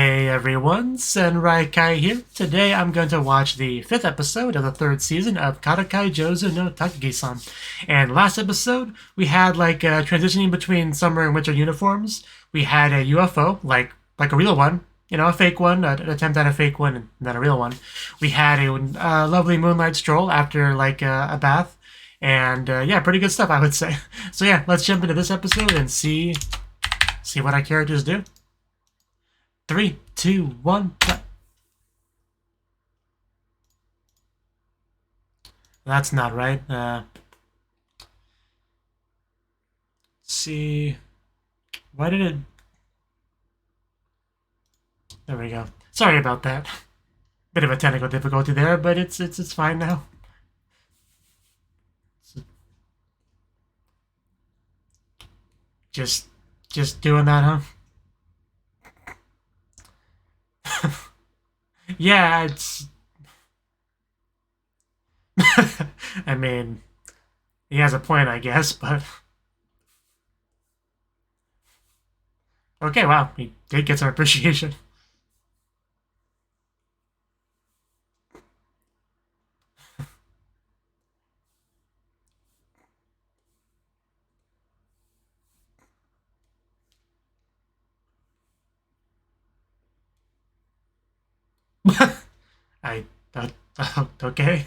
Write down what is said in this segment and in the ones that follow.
Hey everyone, Karakai here. Today I'm going to watch the 5th episode of the 3rd season of Karakai Jouzu no Takagi-san. And last episode, we had transitioning between summer and winter uniforms. We had a UFO, like a real one, a fake one, an attempt at a fake one, and then a real one. We had a lovely moonlight stroll after a bath. And yeah, pretty good stuff, I would say. So yeah, let's jump into this episode and see what our characters do. 3, 2, 1, go. That's not right. Let's see. Why did it... There we go. Sorry about that. Bit of a technical difficulty there, but it's fine now. Just doing that, huh? Yeah, it's... I mean, he has a point, I guess, but... Okay, wow, he did get some appreciation. I... okay.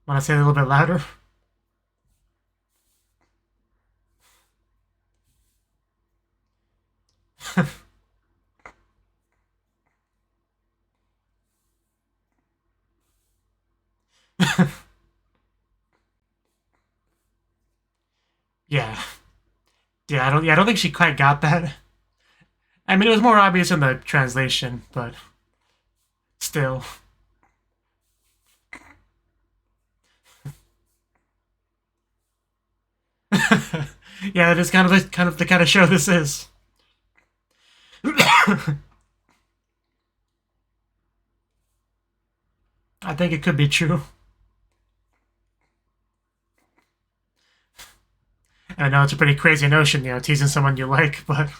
Want to say it a little bit louder? Yeah. Yeah, I don't think she quite got that. I mean, it was more obvious in the translation, but still. Yeah, that is kind of the kind of show this is. I think it could be true. I know it's a pretty crazy notion, teasing someone you like, but...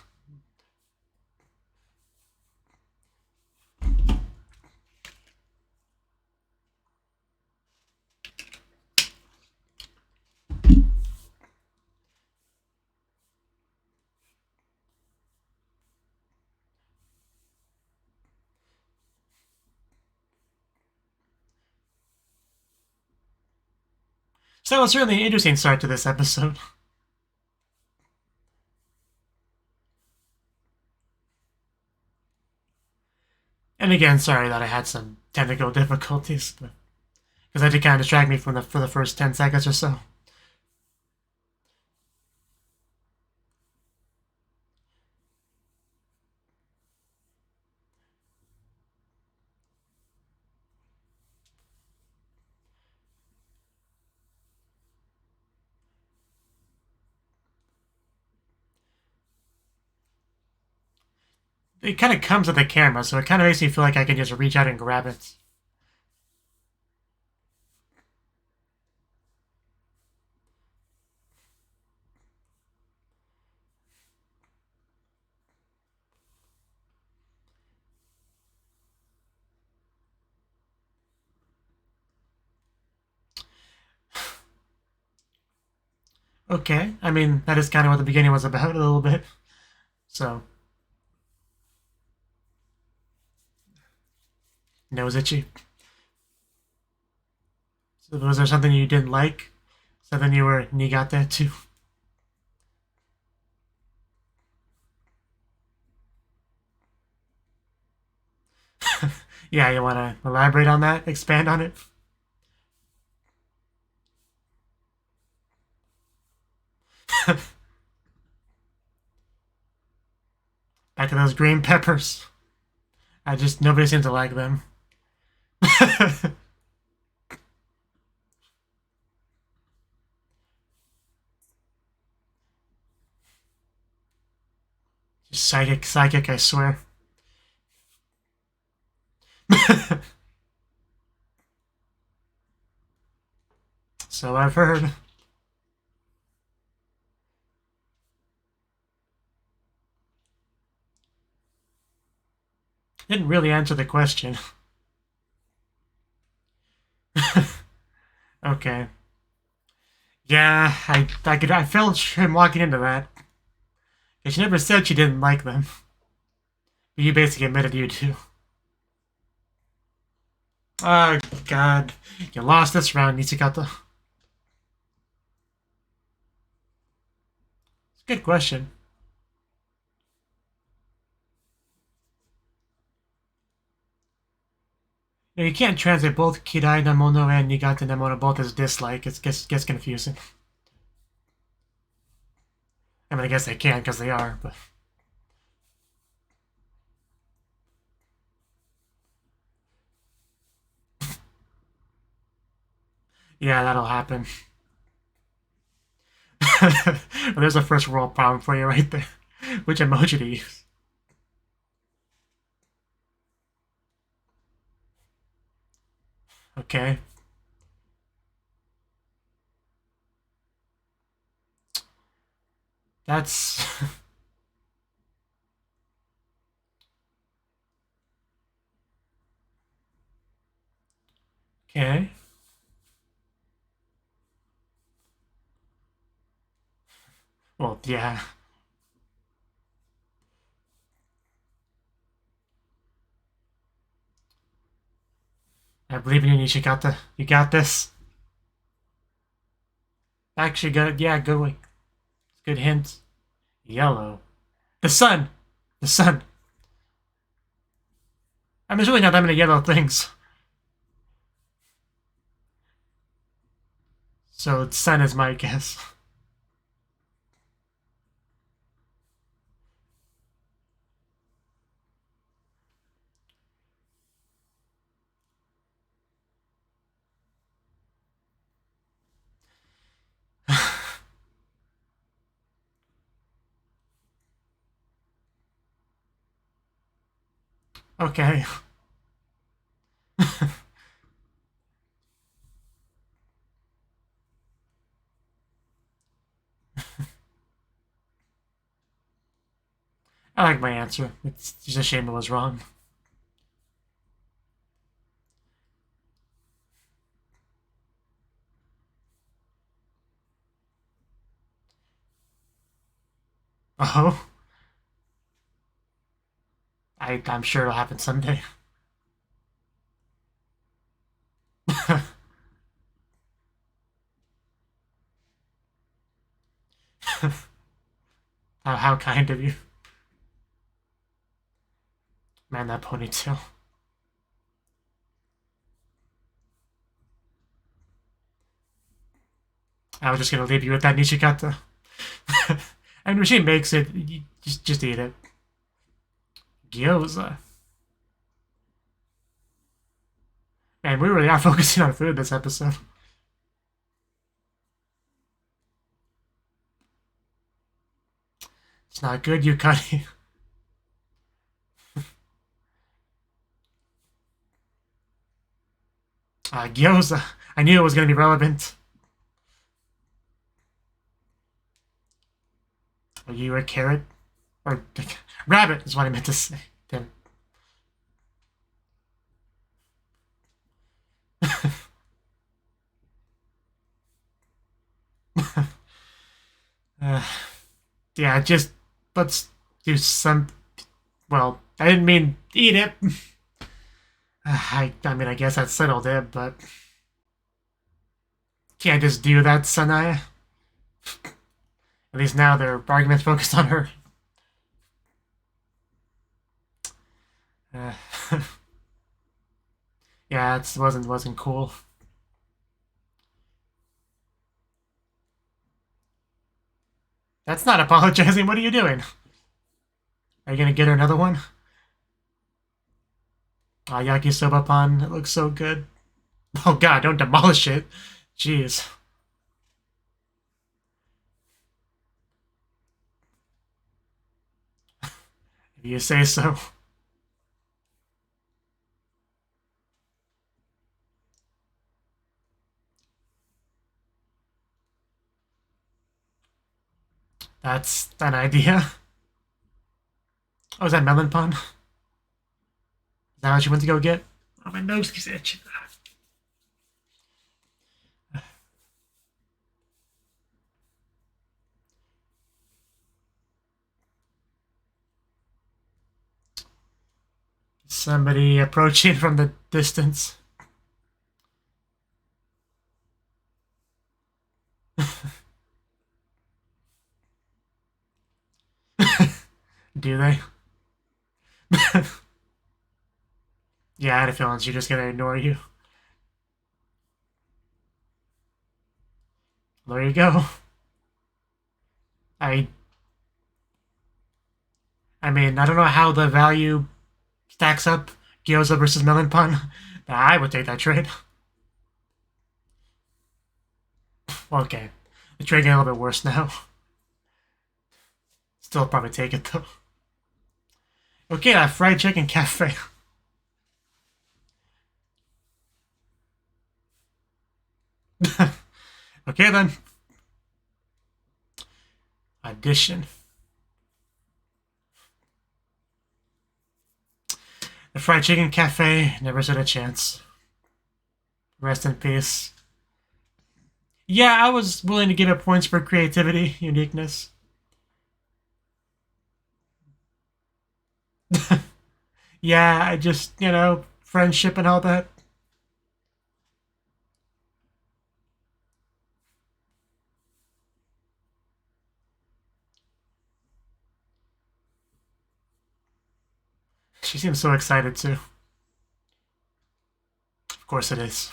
So it's certainly an interesting start to this episode. And again, sorry that I had some technical difficulties, but because that did kind of distract me from for the first 10 seconds or so. It kind of comes with the camera, so it kind of makes me feel like I can just reach out and grab it. Okay, I mean, that is kind of what the beginning was about a little bit. So, nose itchy. So was there something you didn't like? Something you were nigate too? Yeah, you want to elaborate on that? Expand on it? Back to those green peppers. Nobody seems to like them. Just psychic, I swear. So I've heard. Didn't really answer the question. Okay. Yeah, I felt him walking into that. She never said she didn't like them. But you basically admitted you do. Oh, God. You lost this round, Nishikata. It's a good question. You can't translate both Kirai Namono and Nigata Namono both as dislike. It gets confusing. I mean, I guess they can because they are, but... Yeah, that'll happen. Well, there's a first world problem for you right there. Which emoji to use? Okay. That's... Okay. Well, yeah. I believe in you, Nishikata. You got this. Actually, good. Yeah, good one. Good hint. Yellow. The sun! The sun. I mean, there's really not that many yellow things. So, sun is my guess. Okay. I like my answer. It's just a shame it was wrong. Oh? I'm sure it'll happen someday. How kind of you. Man, that ponytail. I was just gonna leave you with that, Nishikata. And when she makes it, you just eat it. Gyoza. Man, we really are focusing on food this episode. It's not good, Yōkai. Gyoza. I knew it was going to be relevant. Are you a carrot? Or rabbit is what I meant to say. Damn. Yeah, just let's do some. Well, I didn't mean eat it. I mean, I guess that settled it, but can't just do that, Sanaya. At least now their argument's focused on her. Uh, yeah, it wasn't cool. That's not apologizing. What are you doing? Are you gonna get her another one? Yakisoba pan. It looks so good. Oh god, don't demolish it. Jeez. If you say so. That's an idea. Oh, is that melon pun? that what you went to go get? Oh, my nose keeps itching. Somebody approaching from the distance. Do they? Yeah, I had a feeling she's just gonna ignore you. There you go. I mean, I don't know how the value stacks up Gyoza versus Melon Pun. I would take that trade. Okay. The trade getting a little bit worse now. Still probably take it though. Okay, that fried chicken cafe. Okay then. Audition. The fried chicken cafe never stood a chance. Rest in peace. Yeah, I was willing to give it points for creativity, uniqueness. Yeah, I just, friendship and all that. She seems so excited too. Of course it is.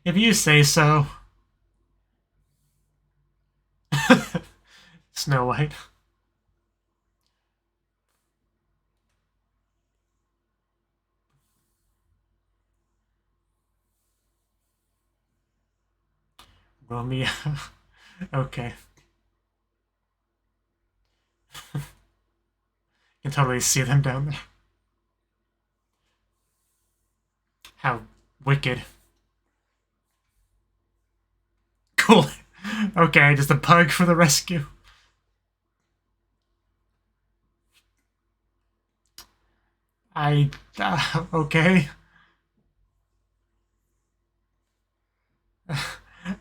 If you say so. Snow White. Romeo. Okay. You can totally see them down there. How wicked. Cool. Okay, just a pug for the rescue. Okay.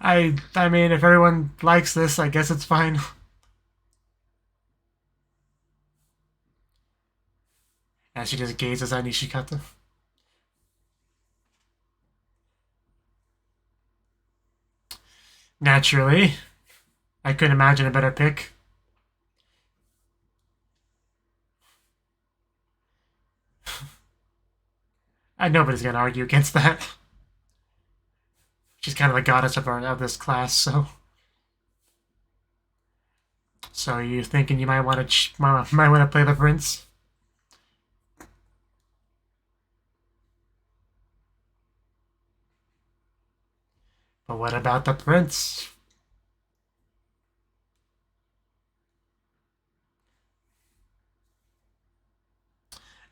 I mean, if everyone likes this, I guess it's fine. And she just gazes at Nishikata. Naturally. I couldn't imagine a better pick. Nobody's gonna argue against that. She's kind of the goddess of this class, so. So you thinking you might want to play the prince? But what about the prince?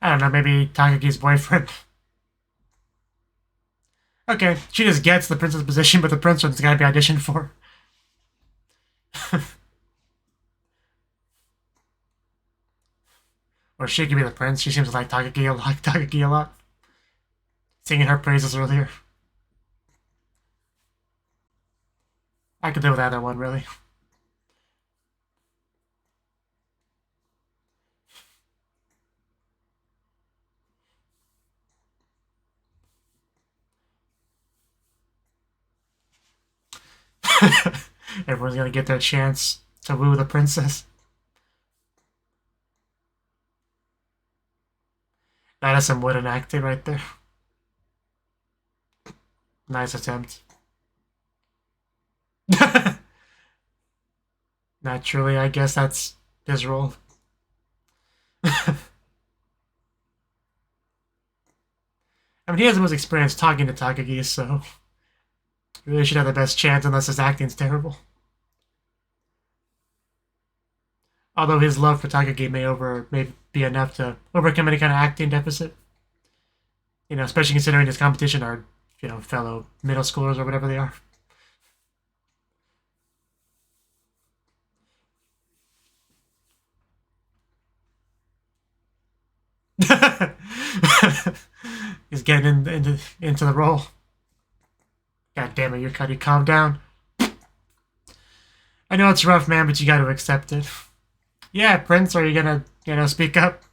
I don't know, maybe Takagi's boyfriend. Okay, she just gets the prince's position, but the prince one's gotta be auditioned for. Or she could be the prince. She seems to like Takagi a lot. Singing her praises earlier. I could deal with either one, really. Everyone's gonna get their chance to woo the princess. That is some wooden acting right there. Nice attempt. Naturally, I guess that's his role. I mean, he has the most experience talking to Takagi, so he really should have the best chance unless his acting's terrible. Although his love for Takagi may be enough to overcome any kind of acting deficit. Especially considering his competition are, fellow middle schoolers or whatever they are. He's getting into the role. God damn it, Yōkai, calm down. I know it's rough, man, but you gotta accept it. Yeah, Prince, are you gonna, speak up?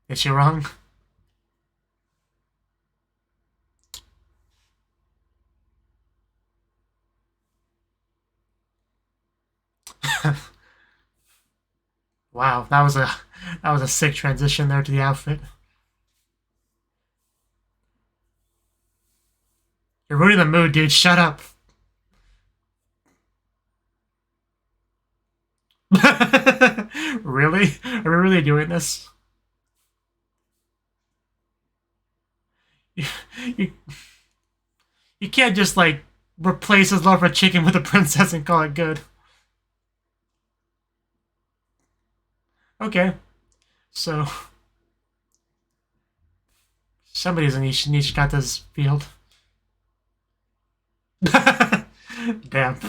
Is she wrong? Wow, that was a sick transition there to the outfit. You're ruining the mood, dude. Shut up. Really? Are we really doing this? You, you can't just, like, replace his love for chicken with a princess and call it good. Okay. So, somebody's in Nishikata's field. Damn.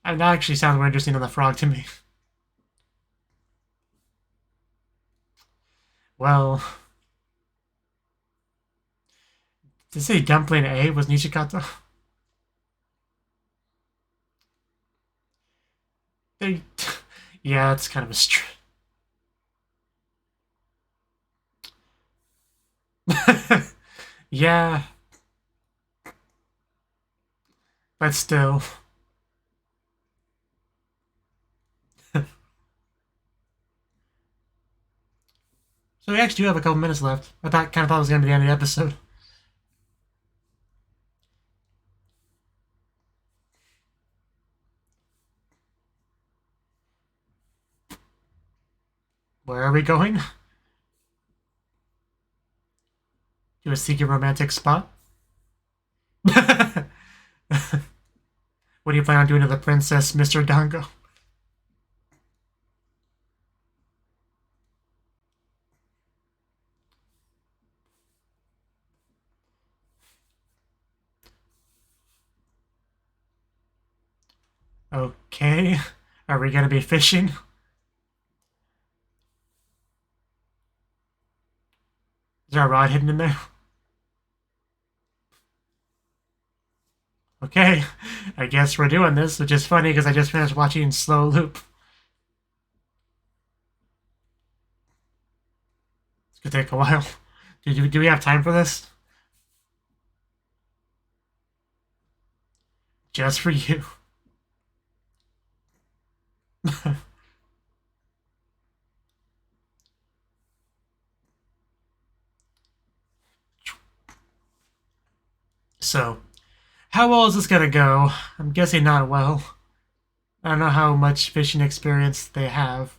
And that actually sounds more interesting than the frog to me. Well, did it say dumpling A was Nishikata? Yeah, it's kind of a yeah, but still. So we actually do have a couple minutes left. I kind of thought it was going to be the end of the episode. Where are we going? To a secret romantic spot? What do you plan on doing to the princess, Mr. Dango? Okay. Are we gonna be fishing? Is there a rod hidden in there? Okay, I guess we're doing this, which is funny because I just finished watching Slow Loop. It's gonna take a while. Do we have time for this? Just for you. So, how well is this gonna go? I'm guessing not well. I don't know how much fishing experience they have.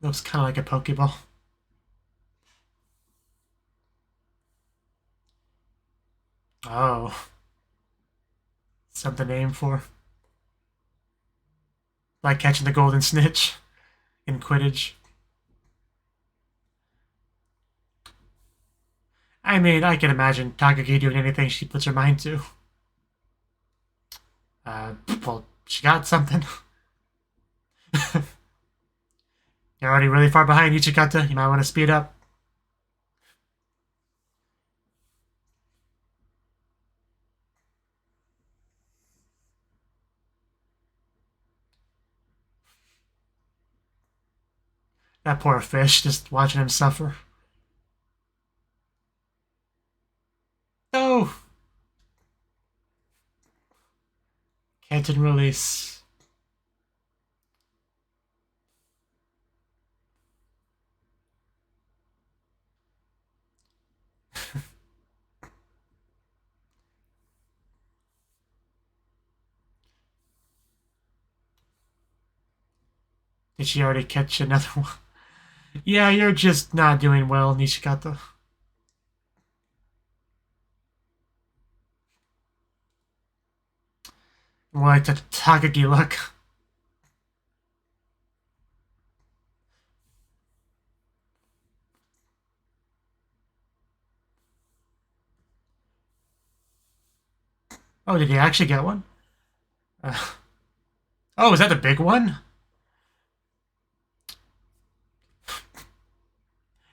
Looks kind of like a Pokeball. Oh. Something to aim for. Like catching the golden snitch in Quidditch. I mean, I can imagine Takagi doing anything she puts her mind to. Well, she got something. You're already really far behind, Ichikata. You might want to speed up. That poor fish, just watching him suffer. No! Catch and release. Did she already catch another one? Yeah, you're just not doing well, Nishikata. More like the Takagi look. Oh, did he actually get one? Oh, is that the big one?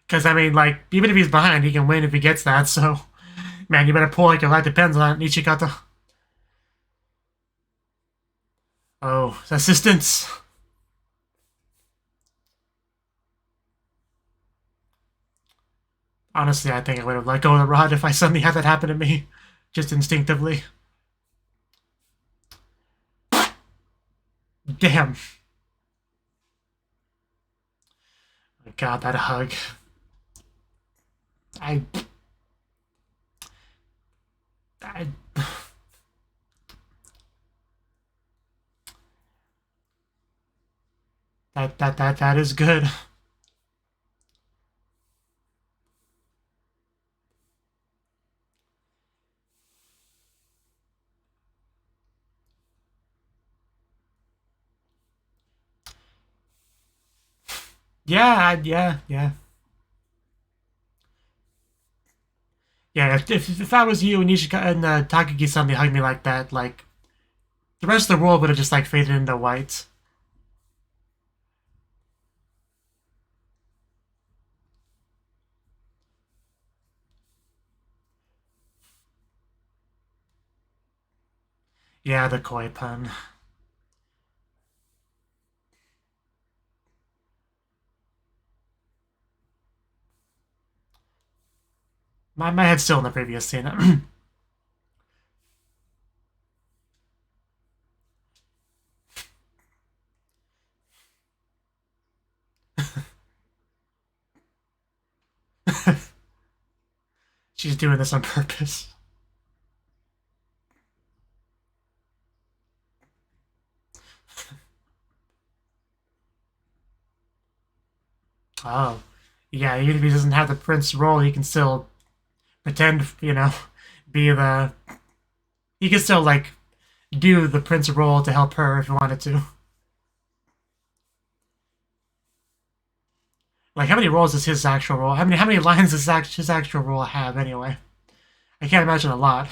Because, I mean, like, even if he's behind, he can win if he gets that, so... Man, you better pull like your life depends on it, Nishikata. Oh, assistance. Honestly, I think I would have let go of the rod if I suddenly had that happen to me. Just instinctively. Damn. My God, that hug. I that is good. Yeah, yeah. Yeah, if I was you and Nishika and Takagi-san, they hugged me like that, like the rest of the world would have just like faded into white. Yeah, the koi pun. My head's still in the previous scene. She's doing this on purpose. Oh. Yeah, even if he doesn't have the prince role, he can still pretend, be the... He can still, like, do the prince role to help her if he wanted to. Like, how many roles is his actual role? How many lines does his actual role have, anyway? I can't imagine a lot.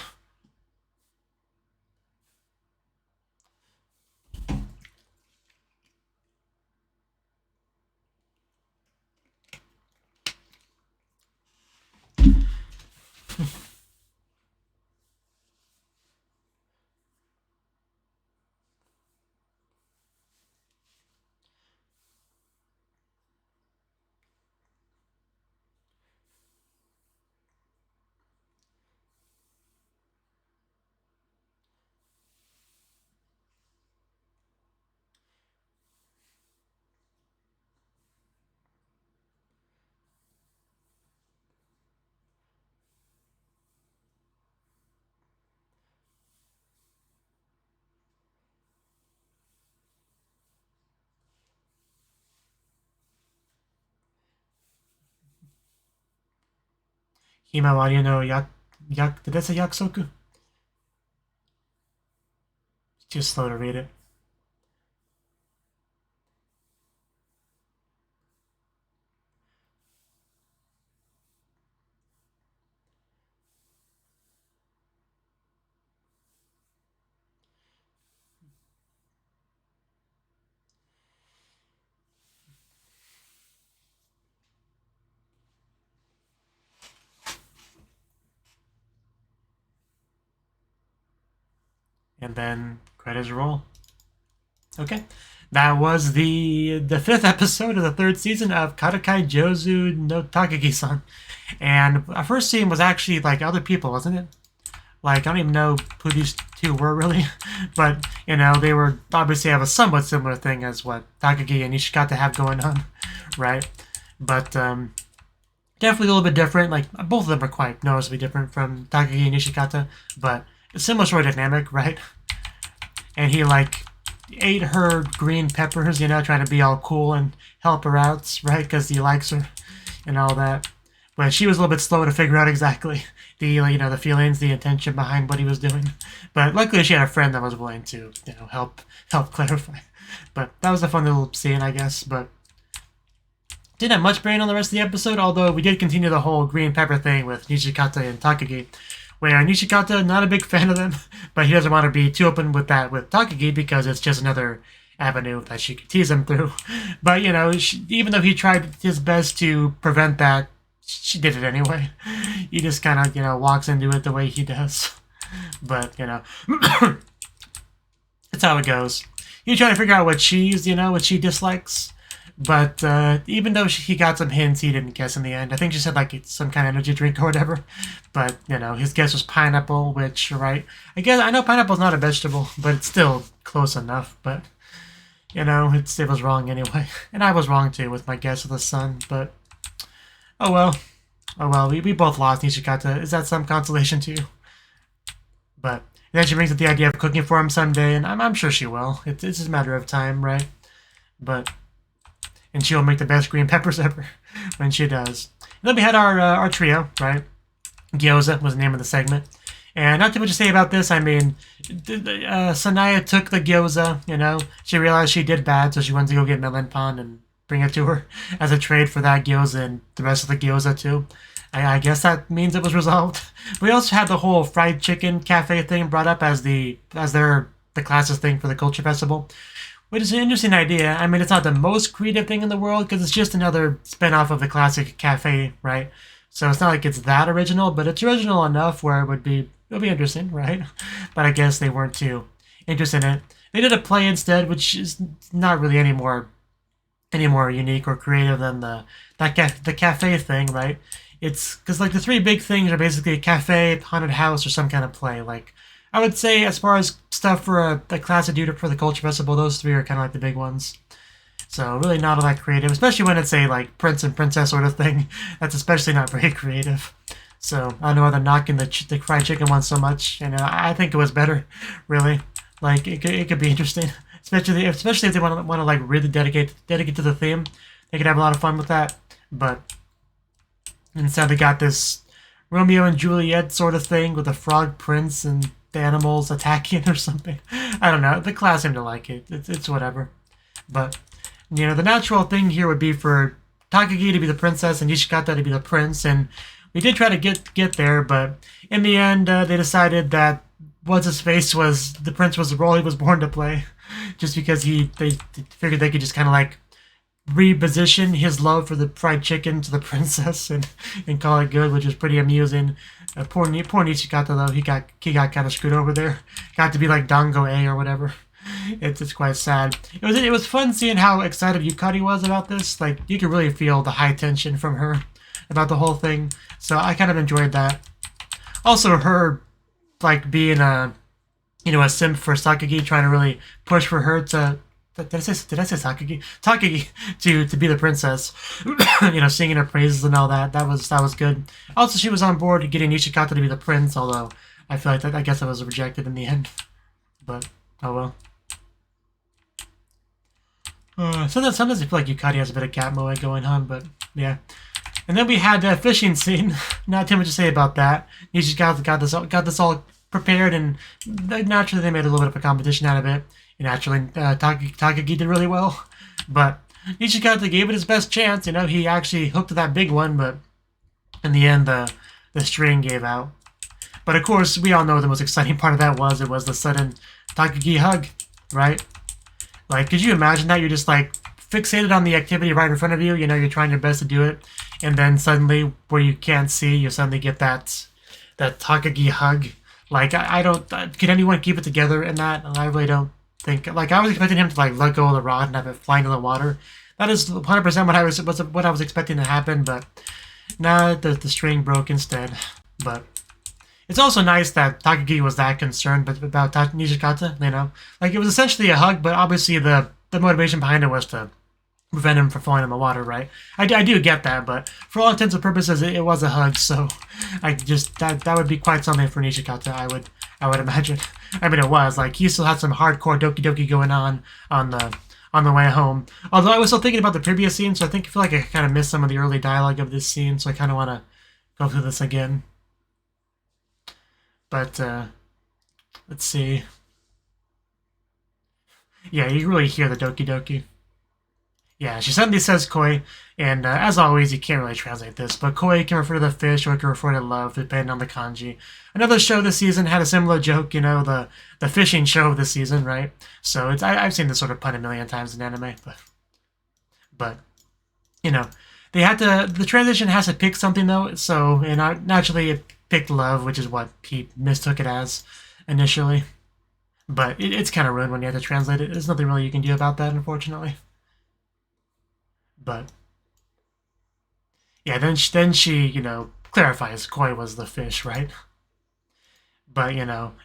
Himawari no did I say yakusoku? It's too slow to read it. And then credits roll. Okay. That was the fifth episode of the third season of Karakai Jouzu no Takagi-san. And our first scene was actually like other people, wasn't it? Like, I don't even know who these two were really. But, they were obviously have a somewhat similar thing as what Takagi and Nishikata have going on, right? But definitely a little bit different. Like, both of them are quite noticeably different from Takagi and Nishikata, but a similar sort of dynamic, right? And he, like, ate her green peppers, trying to be all cool and help her out, right? Because he likes her and all that. But she was a little bit slow to figure out exactly the feelings, the intention behind what he was doing. But luckily she had a friend that was willing to, help clarify. But that was a fun little scene, I guess. But didn't have much bearing on the rest of the episode, although we did continue the whole green pepper thing with Nishikata and Takagi, where Nishikata, not a big fan of them, but he doesn't want to be too open with that with Takagi because it's just another avenue that she could tease him through. But, you know, even though he tried his best to prevent that, she did it anyway. He just kind of, you know, walks into it the way he does. But, you know, that's how it goes. He's trying to figure out what she's, you know, what she dislikes. But even though he got some hints, he didn't guess in the end. I think she said, like, it's some kind of energy drink or whatever. But, you know, his guess was pineapple, which, right, I guess, I know pineapple's not a vegetable, but it's still close enough. But, you know, it was wrong anyway. And I was wrong, too, with my guess of the sun. But, oh well. Oh well, we both lost, Nishikata. Is that some consolation to you? But then she brings up the idea of cooking for him someday, and I'm sure she will. It's just a matter of time, right? And she'll make the best green peppers ever when she does. And then we had our trio, right? Gyoza was the name of the segment. And not too much to say about this. I mean, Sanaya took the gyoza, you know. She realized she did bad, so she went to go get Melenpon and bring it to her as a trade for that gyoza and the rest of the gyoza, too. I guess that means it was resolved. We also had the whole fried chicken cafe thing brought up as the class's thing for the culture festival, which is an interesting idea. I mean, it's not the most creative thing in the world because it's just another spin-off of the classic cafe, right? So it's not like it's that original, but it's original enough where it'll be interesting, right? But I guess they weren't too interested in it. They did a play instead, which is not really any more unique or creative than the cafe thing, right? It's because, like, the three big things are basically a cafe, haunted house, or some kind of play. Like, I would say as far as stuff for a class to do for the culture festival, those three are kind of like the big ones. So really not all that creative, especially when it's a, like, prince and princess sort of thing. That's especially not very creative. So I don't know why they're knocking the fried chicken one so much. You know, I think it was better, really. Like, it could be interesting, especially if they want to like really dedicate to the theme. They could have a lot of fun with that. But instead, they got this Romeo and Juliet sort of thing with a frog prince and the animals attacking or something. I don't know. The class seemed to like it. It's whatever. But, you know, the natural thing here would be for Takagi to be the princess and Nishikata to be the prince. And we did try to get there, but in the end, they decided that what's-his-face was the prince was the role he was born to play. Just because they figured they could just kind of like reposition his love for the fried chicken to the princess and call it good, which is pretty amusing. Poor Nishikata, though, he got kind of screwed over there. Got to be like Dango A or whatever. It's quite sad. It was fun seeing how excited Yukari was about this. Like, you could really feel the high tension from her about the whole thing. So I kind of enjoyed that. Also, her like being a simp for Takagi, trying to really push for her to. Did I say Takagi? Takagi to be the princess, you know, singing her praises and all that. That was good. Also, she was on board getting Nishikata to be the prince, although I feel like I guess I was rejected in the end. But oh well. Sometimes I feel like Yukari has a bit of cat moe going on, but yeah. And then we had a fishing scene. Not too much to say about that. Nishikata got this all prepared, and naturally they made a little bit of a competition out of it. And naturally, Takagi did really well, but Nishikata gave it his best chance. You know, he actually hooked that big one, but in the end, the string gave out. But of course, we all know the most exciting part of that was the sudden Takagi hug, right? Like, could you imagine that? You're just like fixated on the activity right in front of you. You know, you're trying your best to do it, and then suddenly, where you can't see, you suddenly get that Takagi hug. Like, I don't. Can anyone keep it together in that? I really don't think. Like, I was expecting him to like let go of the rod and have it fly into the water. That is 100% what I was expecting to happen, but nah, the string broke instead. But it's also nice that Takagi was that concerned about Nishikata. You know, like, it was essentially a hug, but obviously the motivation behind it was to prevent him from falling in the water, right? I do get that, but for all intents and purposes, it was a hug. So I just that would be quite something for Nishikata. I would imagine. I mean, it was like he still had some hardcore doki doki going on the way home. Although I was still thinking about the previous scene, so I feel like I kind of missed some of the early dialogue of this scene. So I kind of want to go through this again. But let's see. Yeah, you really hear the doki doki. Yeah, she suddenly says koi, and as always, you can't really translate this, but koi can refer to the fish or it can refer to love, depending on the kanji. Another show this season had a similar joke, the fishing show of this season, right? So I've seen this sort of pun a million times in anime, but you know, the transition has to pick something though, so, and naturally it picked love, which is what Pete mistook it as initially. But it's kind of ruined when you have to translate it. There's nothing really you can do about that, unfortunately. But yeah, then she clarifies koi was the fish, right? But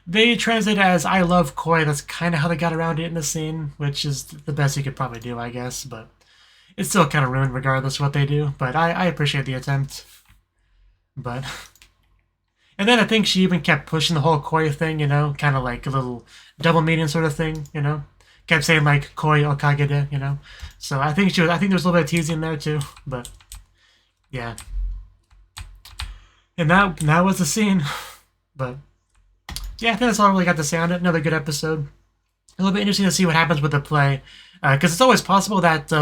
they translate it as "I love koi." That's kind of how they got around it in the scene, which is the best you could probably do, I guess. But it's still kind of ruined regardless of what they do. But I appreciate the attempt. But and then I think she even kept pushing the whole koi thing, kind of like a little double meaning sort of thing, kept saying like koi okagede, So I think there's a little bit of teasing there too, but yeah. And that was the scene, but yeah, I think that's all I really got to say on it. Another good episode. A little bit interesting to see what happens with the play, because it's always possible that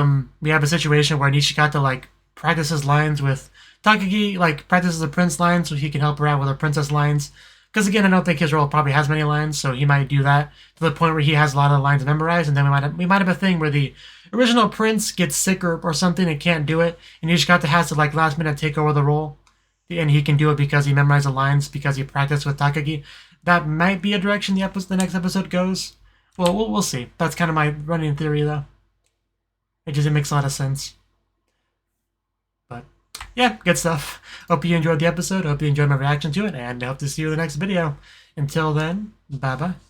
we have a situation where Nishikata like practices lines with Takagi, like practices the prince lines so he can help her out with her princess lines. Because again, I don't think his role probably has many lines, so he might do that to the point where he has a lot of lines memorized, and then we might have a thing where the original prince gets sick or something and can't do it, and Nishikata has to like last minute take over the role, and he can do it because he memorized the lines because he practiced with Takagi. That might be a direction the next episode goes. Well, we'll see. That's kind of my running theory, though. It just makes a lot of sense. But yeah, good stuff. Hope you enjoyed the episode. Hope you enjoyed my reaction to it, and I hope to see you in the next video. Until then, bye-bye.